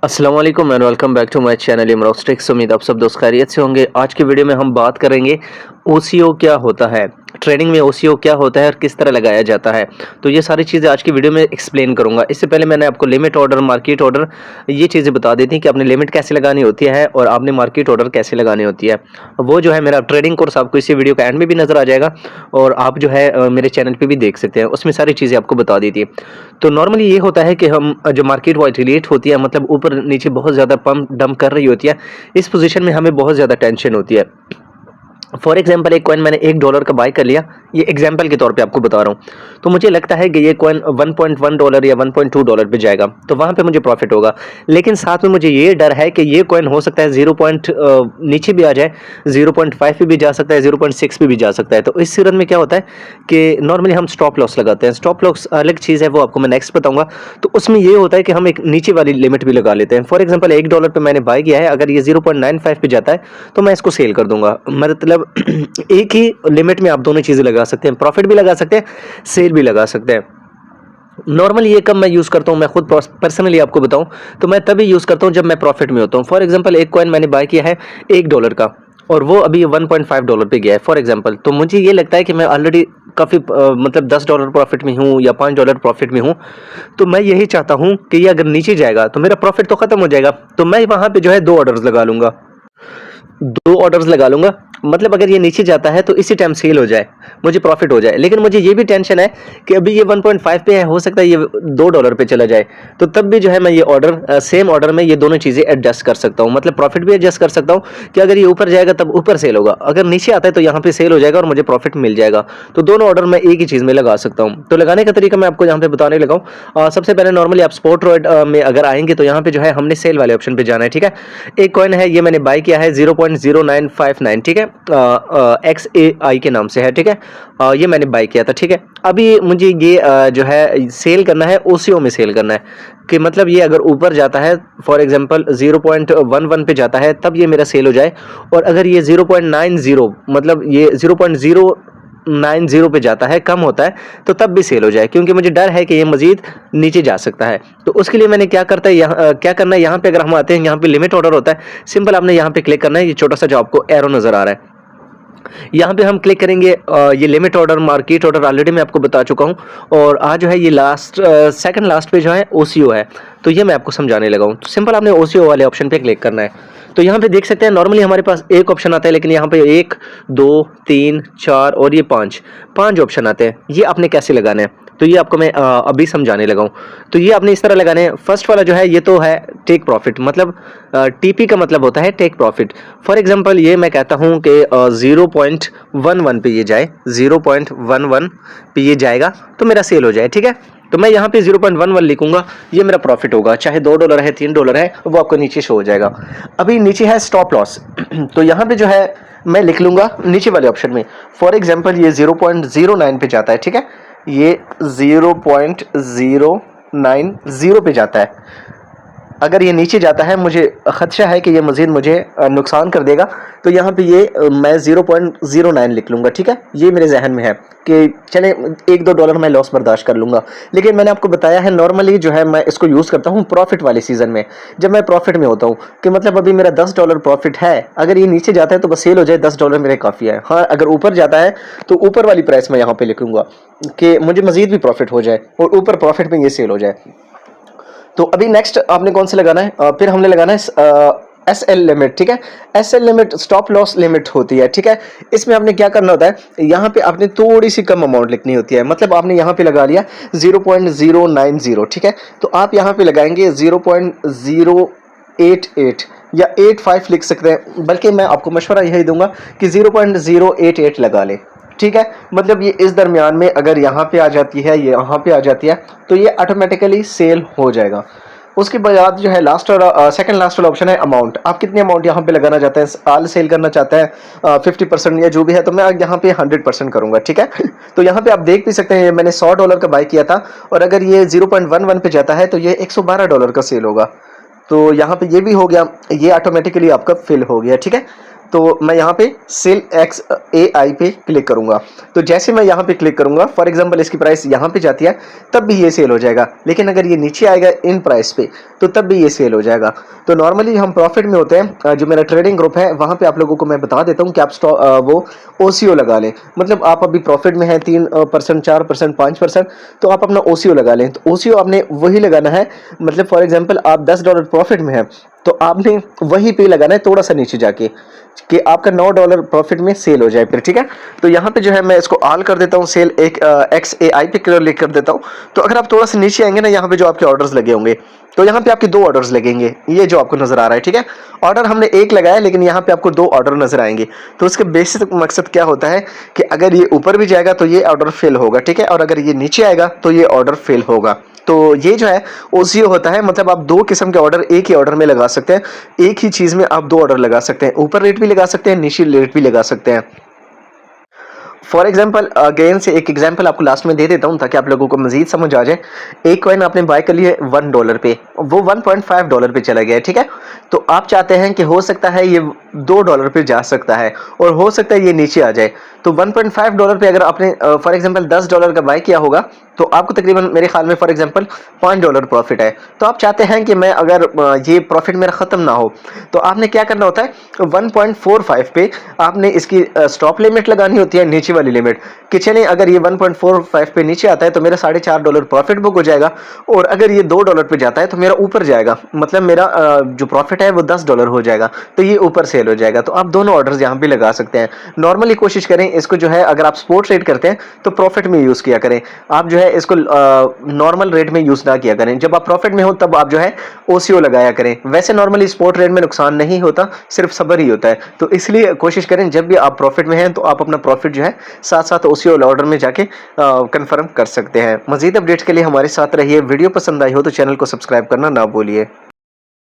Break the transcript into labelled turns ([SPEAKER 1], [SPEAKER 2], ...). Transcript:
[SPEAKER 1] अस्सलाम वालेकुम and welcome back to my channel Imran Techs. उम्मीद आप सब दोस्त खैरियत से होंगे। आज की वीडियो में हम बात करेंगे ओसीओ क्या होता है, ट्रेडिंग में ओसीओ क्या होता है और किस तरह लगाया जाता है। तो ये सारी चीज़ें आज की वीडियो में एक्सप्लेन करूंगा। इससे पहले मैंने आपको लिमिट ऑर्डर, मार्केट ऑर्डर, ये चीज़ें बता दी थी कि आपने लिमिट कैसे लगानी होती है और आपने मार्केट ऑर्डर कैसे लगानी होती है। वो जो है मेरा ट्रेडिंग कोर्स आपको इसी वीडियो का एंड में भी नजर आ जाएगा और आप जो है मेरे चैनल पर भी देख सकते हैं, उसमें सारी चीज़ें आपको बता दी थी। तो नॉर्मली ये होता है कि हम जो मार्केट वाइट होती है, मतलब ऊपर नीचे बहुत ज़्यादा पंप डंप कर रही होती है, इस पोजीशन में हमें बहुत ज़्यादा टेंशन होती है। फॉर एग्जाम्पल एक कॉइन मैंने $1 का बाय कर लिया, ये एग्जाम्पल के तौर पे आपको बता रहा हूँ। तो मुझे लगता है कि ये कॉइन $1.1 या $1.2 पे जाएगा, तो वहाँ पे मुझे प्रॉफिट होगा। लेकिन साथ में मुझे ये डर है कि ये कॉइन हो सकता है 0 पॉइंट नीचे भी आ जाए, 0.5 पे भी जा सकता है, 0.6 पे भी जा सकता है। तो इस सूरत में क्या होता है कि नॉर्मली हम स्टॉप लॉस लगाते हैं। स्टॉप लॉस अलग चीज़ है, वो आपको मैं नेक्स्ट बताऊंगा। तो उसमें ये होता है कि हम एक नीचे वाली लिमिट भी लगा लेते हैं। फॉर एग्जाम्पल $1 पे मैंने बाय किया है, अगर ये 0.95 पे जाता है तो मैं इसको सेल कर दूंगा। मतलब एक ही लिमिट में आप दोनों चीजें लगा सकते हैं, प्रॉफिट भी लगा सकते हैं, सेल भी लगा सकते हैं। नॉर्मली ये कब मैं यूज करता हूं, मैं खुद पर्सनली आपको बताऊं तो मैं तभी यूज करता हूं जब मैं प्रॉफिट में होता हूं। फॉर एग्जांपल एक कॉइन मैंने बाय किया है $1 का और वो अभी $1.5 पे गया है फॉर एग्जांपल। तो मुझे ये लगता है कि मैं ऑलरेडी काफ़ी मतलब $10 प्रॉफिट में हूँ या $5 प्रॉफिट में हूँ। तो मैं यही चाहता हूँ कि ये अगर नीचे जाएगा तो मेरा प्रॉफिट तो खत्म हो जाएगा। तो मैं वहां पे जो है दो ऑर्डर्स लगा लूंगा। मतलब अगर ये नीचे जाता है तो इसी टाइम सेल हो जाए, मुझे प्रॉफिट हो जाए। लेकिन मुझे ये भी टेंशन है कि अभी ये 1.5 पे है, हो सकता है ये $2 पे चला जाए। तो तब भी जो है मैं ये ऑर्डर सेम ऑर्डर में ये दोनों चीज़ें एडजस्ट कर सकता हूँ। मतलब प्रॉफिट भी एडजस्ट कर सकता हूँ कि अगर ये ऊपर जाएगा तब ऊपर सेल होगा, अगर नीचे आता है तो यहाँ पे सेल हो जाएगा और मुझे प्रॉफिट मिल जाएगा। तो दोनों ऑर्डर मैं एक ही चीज़ में लगा सकता हूँ। तो लगाने का तरीका मैं आपको यहाँ पे बताने लगा हूँ। सबसे पहले नॉर्मली आप स्पॉट ट्रेड में अगर आएंगे तो यहाँ पे जो है हमने सेल वाले ऑप्शन पे जाना है। ठीक है, एक कॉइन है, ये मैंने बाय किया है 0.0959, ठीक है, XAI के नाम से है। ठीक है, ये मैंने बाय किया था। ठीक है, अभी मुझे ये जो है सेल करना है, ओसीओ में सेल करना है कि मतलब ये अगर ऊपर जाता है, फॉर एग्जांपल 0.11 पे जाता है तब ये मेरा सेल हो जाए। और अगर ये 0.90 मतलब ये 0.090 पे जाता है, कम होता है, तो तब भी सेल हो जाए, क्योंकि मुझे डर है कि ये मजीद नीचे जा सकता है। तो उसके लिए मैंने क्या करना है, यहाँ पे अगर हम आते हैं, यहाँ पे लिमिट ऑर्डर होता है। सिंपल आपने यहाँ पे क्लिक करना है, ये छोटा सा जो आपको एरो नजर आ रहा है, यहाँ पे हम क्लिक करेंगे। ये limit order, market order already मैं आपको बता चुका हूँ। और आज जो है ये लास्ट सेकंड लास्ट पे जो है ओसीओ है, तो ये मैं आपको समझाने लगा हूँ। तो सिंपल आपने ओसीओ वाले ऑप्शन पे क्लिक करना है। तो यहाँ पे देख सकते हैं नॉर्मली हमारे पास एक ऑप्शन आता है, लेकिन यहाँ पे 1 2 3 4 और ये 5 ऑप्शन आते हैं। ये आपने कैसे लगाने हैं तो ये आपको मैं अभी समझाने लगा हूँ। तो ये आपने इस तरह लगाने हैं। फर्स्ट वाला जो है ये तो है टेक प्रॉफिट, मतलब टीपी का मतलब होता है टेक प्रॉफिट। फॉर एग्जांपल ये मैं कहता हूँ कि 0.11 पे ये जाए, 0.11 पे ये जाएगा तो मेरा सेल हो जाए। ठीक है, तो मैं यहाँ पे 0.11 लिखूंगा, ये मेरा प्रॉफिट होगा, चाहे $2 है, $3 है, वो आपको नीचे शो हो जाएगा। अभी नीचे है स्टॉप लॉस तो यहाँ पे जो है मैं लिख लूंगा नीचे वाले ऑप्शन में। फॉर एग्जांपल ये 0.09 पे जाता है। ठीक है, ये 0.090 पे जाता है। अगर ये नीचे जाता है, मुझे खदशा है कि ये मजीद मुझे नुकसान कर देगा, तो यहाँ पे ये मैं 0.09 लिख लूँगा। ठीक है, ये मेरे जहन में है कि चले $1-2 मैं लॉस बर्दाश्त कर लूँगा। लेकिन मैंने आपको बताया है नॉर्मली जो है मैं इसको यूज़ करता हूँ प्रॉफिट वाले सीज़न में, जब मैं प्रॉफिट में होता हूँ, कि मतलब अभी मेरा $10 प्रॉफिट है। अगर ये नीचे जाता है तो बस सेल हो जाए, $10 मेरे काफ़ी है। हाँ, अगर ऊपर जाता है तो ऊपर वाली प्राइस मैं यहाँ पर लिखूँगा कि मुझे मजीद भी प्रॉफिट हो जाए और ऊपर प्रॉफिट में ये सेल हो जाए। तो अभी नेक्स्ट आपने कौन से लगाना है, फिर हमने लगाना है SL लिमिट। ठीक है, SL limit stop loss limit होती है। ठीक है, इसमें आपने क्या करना होता है, यहाँ पे आपने थोड़ी सी कम अमाउंट लिखनी होती है। मतलब आपने यहाँ पे लगा लिया 0.090। ठीक है, तो आप यहाँ पे लगाएंगे 0.088 या 85 लिख सकते हैं, बल्कि मैं आपको मशवरा यही दूंगा कि 0.088 लगा ले। ठीक है, मतलब ये इस दरमियान में अगर यहाँ पे आ जाती है, ये यहाँ पे आ जाती है, तो ये ऑटोमेटिकली सेल हो जाएगा। उसके बाद जो है लास्ट और सेकंड लास्ट वाला ऑप्शन है अमाउंट। आप कितनी अमाउंट यहाँ पे लगाना चाहते हैं, आल सेल करना चाहते हैं 50% या जो भी है, तो मैं यहाँ पे 100% करूंगा। ठीक है, तो यहाँ पे आप देख भी सकते हैं मैंने $100 का बाय किया था, और अगर ये 0.11 पे जाता है तो ये $112 का सेल होगा। तो यहाँ पे ये भी हो गया, ये ऑटोमेटिकली आपका फिल हो गया। ठीक है, तो मैं यहाँ पे सेल XAI पे क्लिक करूँगा। तो जैसे मैं यहाँ पे क्लिक करूँगा, फॉर एग्जांपल इसकी प्राइस यहाँ पे जाती है तब भी ये सेल हो जाएगा, लेकिन अगर ये नीचे आएगा इन प्राइस पे तो तब भी ये सेल हो जाएगा। तो नॉर्मली हम प्रॉफिट में होते हैं। जो मेरा ट्रेडिंग ग्रुप है वहाँ पे आप लोगों को मैं बता देता हूँ कि आप वो OCO लगा लें। मतलब आप अभी प्रॉफिट में हैं 3%, 4%, 5%, तो आप अपना OCO लगा लें। तो OCO आपने वही लगाना है, मतलब फॉर एग्जांपल आप $10 प्रॉफिट में हैं तो आपने वही पे लगाना है थोड़ा सा नीचे जाके, कि आपका $9 प्रॉफिट में सेल हो जाए फिर, ठीक है। तो यहाँ पे जो है मैं इसको ऑल कर देता हूँ, सेल एक XAI पे क्लिक कर देता हूँ। तो अगर आप थोड़ा सा नीचे आएंगे ना, यहाँ पे जो आपके ऑर्डर्स लगे होंगे, तो यहाँ पे आपके 2 ऑर्डर्स लगेंगे, ये जो आपको नजर आ रहा है, ठीक है। ऑर्डर हमने एक लगाया लेकिन यहाँ पे आपको 2 ऑर्डर नजर आएंगे। तो उसके बेसिक मकसद क्या होता है कि अगर ये ऊपर भी जाएगा तो ये ऑर्डर फेल होगा, ठीक है, और अगर ये नीचे आएगा तो ये ऑर्डर फेल होगा। तो ये जो है OCO होता है, मतलब आप 2 किस्म के ऑर्डर एक ही ऑर्डर में लगा सकते हैं। एक ही चीज में आप 2 ऑर्डर लगा सकते हैं, ऊपर रेट भी लगा सकते हैं, नीचे रेट भी लगा सकते हैं। फॉर एग्जाम्पल अगेन से एक एग्जाम्पल आपको लास्ट में दे देता हूँ ताकि आप लोगों को मजीद समझ आ जाए। एक कॉइन आपने बाय कर लिया $1 पे, वो $1.5 पे चला गया है, ठीक है। तो आप चाहते हैं कि हो सकता है ये $2 पे जा सकता है और हो सकता है ये नीचे आ जाए। तो $1.5 पे अगर आपने फॉर एग्जाम्पल $10 का बाय किया होगा तो आपको तकरीबन मेरे ख्याल में फॉर एग्जाम्पल $5 प्रॉफिट है। तो आप चाहते हैं कि मैं अगर ये प्रॉफिट मेरा ख़त्म ना हो, तो आपने क्या करना होता है, 1.45 पे आपने इसकी स्टॉप लिमिट लगानी होती है, नीचे वाली लिमिट, कि चलिए अगर ये 1.45 पे नीचे आता है तो मेरा $4.5 प्रॉफिट बुक हो जाएगा, और अगर ये $2 पे जाता है तो मेरा ऊपर जाएगा, मतलब मेरा जो प्रॉफिट है वो $10 हो जाएगा, तो ये ऊपर सेल हो जाएगा। तो आप दोनों ऑर्डर्स यहाँ पे लगा सकते हैं। नॉर्मली कोशिश करें इसको जो है, अगर आप स्पोर्ट ट्रेड करते हैं तो प्रॉफिट में यूज़ किया करें, आप जो है इसको नॉर्मल रेट में यूज़ ना किया करें। जब आप प्रॉफिट में हो तब आप जो है OCO लगाया करें। वैसे नॉर्मली स्पोर्ट ट्रेड में नुकसान नहीं होता, सिर्फ सब्र ही होता है। तो इसलिए कोशिश करें जब भी आप प्रॉफिट में हैं तो आप अपना प्रॉफिट जो है साथ साथ OCO ऑर्डर में जाके कंफर्म कर सकते हैं। मजीद अपडेट्स के लिए हमारे साथ रहिए। वीडियो पसंद आई हो तो चैनल को सब्सक्राइब करना ना भूलिए।